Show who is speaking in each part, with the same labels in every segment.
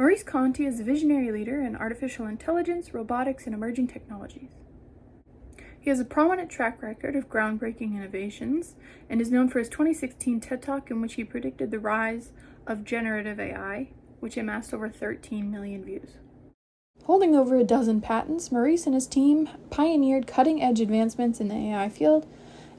Speaker 1: Maurice Conti is a visionary leader in artificial intelligence, robotics, and emerging technologies. He has a prominent track record of groundbreaking innovations and is known for his 2016 TED Talk in which he predicted the rise of generative AI, which amassed over 13 million views. Holding over a dozen patents, Maurice and his team pioneered cutting-edge advancements in the AI field,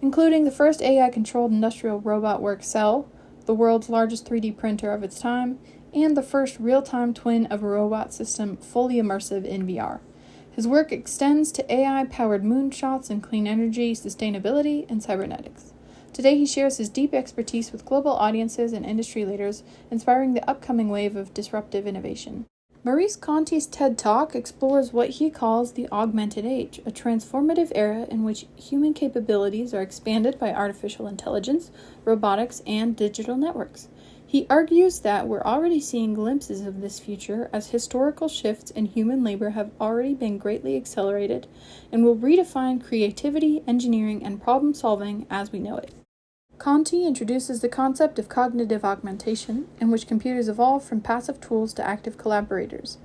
Speaker 1: including the first AI-controlled industrial robot work cell, the world's largest 3D printer of its time, and the first real-time twin of a robot system fully immersive in VR. His work extends to AI-powered moonshots and clean energy, sustainability, and cybernetics. Today he shares his deep expertise with global audiences and industry leaders, inspiring the upcoming wave of disruptive innovation. Maurice Conti's TED Talk explores what he calls the augmented age, a transformative era in which human capabilities are expanded by artificial intelligence, robotics, and digital networks. He argues that we're already seeing glimpses of this future as historical shifts in human labor have already been greatly accelerated and will redefine creativity, engineering, and problem-solving as we know it. Conti introduces the concept of cognitive augmentation, in which computers evolve from passive tools to active collaborators.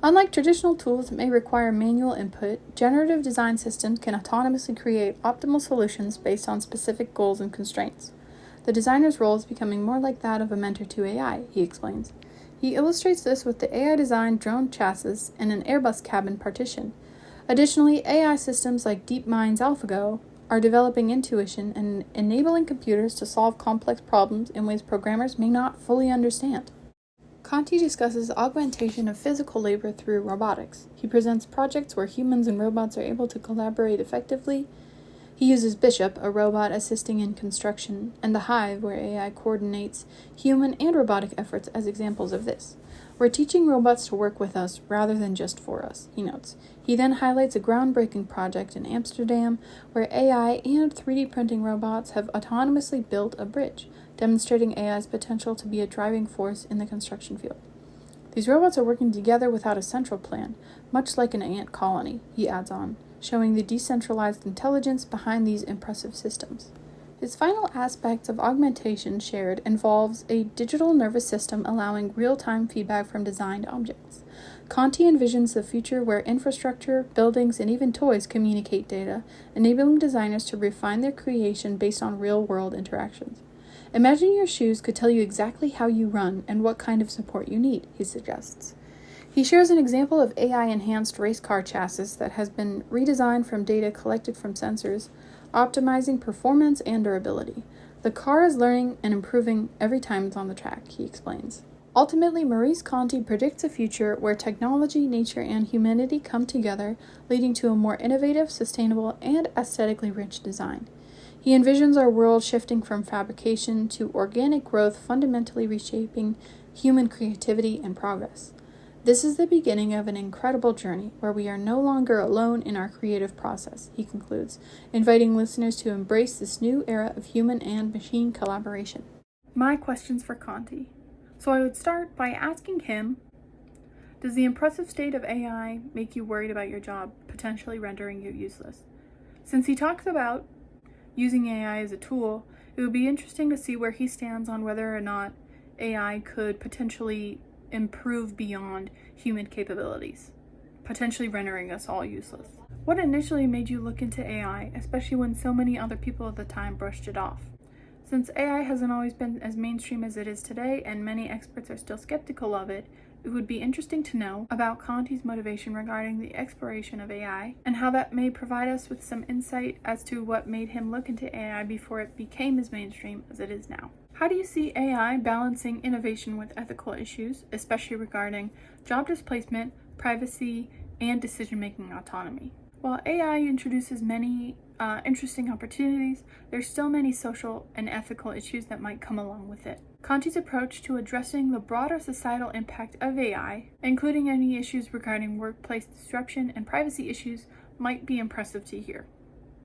Speaker 1: Unlike traditional tools that may require manual input, generative design systems can autonomously create optimal solutions based on specific goals and constraints. The designer's role is becoming more like that of a mentor to AI, he explains. He illustrates this with the AI-designed drone chassis and an Airbus cabin partition. Additionally, AI systems like DeepMind's AlphaGo are developing intuition and enabling computers to solve complex problems in ways programmers may not fully understand. Conti discusses augmentation of physical labor through robotics. He presents projects where humans and robots are able to collaborate effectively. He uses Bishop, a robot assisting in construction, and the Hive, where AI coordinates human and robotic efforts, as examples of this. We're teaching robots to work with us rather than just for us, he notes. He then highlights a groundbreaking project in Amsterdam where AI and 3D printing robots have autonomously built a bridge, demonstrating AI's potential to be a driving force in the construction field. These robots are working together without a central plan, much like an ant colony, he adds on, showing the decentralized intelligence behind these impressive systems. His final aspect of augmentation shared involves a digital nervous system allowing real-time feedback from designed objects. Conti envisions the future where infrastructure, buildings, and even toys communicate data, enabling designers to refine their creation based on real-world interactions. Imagine your shoes could tell you exactly how you run and what kind of support you need, he suggests. He shares an example of AI-enhanced race car chassis that has been redesigned from data collected from sensors, optimizing performance and durability. The car is learning and improving every time it's on the track, he explains. Ultimately, Maurice Conti predicts a future where technology, nature, and humanity come together, leading to a more innovative, sustainable, and aesthetically rich design. He envisions our world shifting from fabrication to organic growth, fundamentally reshaping human creativity and progress. This is the beginning of an incredible journey where we are no longer alone in our creative process, he concludes, inviting listeners to embrace this new era of human and machine collaboration. My questions for Conti. So I would start by asking him, does the impressive state of AI make you worried about your job potentially rendering you useless? Since he talks about using AI as a tool, it would be interesting to see where he stands on whether or not AI could potentially improve beyond human capabilities, potentially rendering us all useless. What initially made you look into AI, especially when so many other people at the time brushed it off? Since AI hasn't always been as mainstream as it is today, and many experts are still skeptical of it, it would be interesting to know about Conti's motivation regarding the exploration of AI, and how that may provide us with some insight as to what made him look into AI before it became as mainstream as it is now. How do you see AI balancing innovation with ethical issues, especially regarding job displacement, privacy, and decision-making autonomy? While AI introduces many interesting opportunities, there's still many social and ethical issues that might come along with it. Conti's approach to addressing the broader societal impact of AI, including any issues regarding workplace disruption and privacy issues, might be impressive to hear.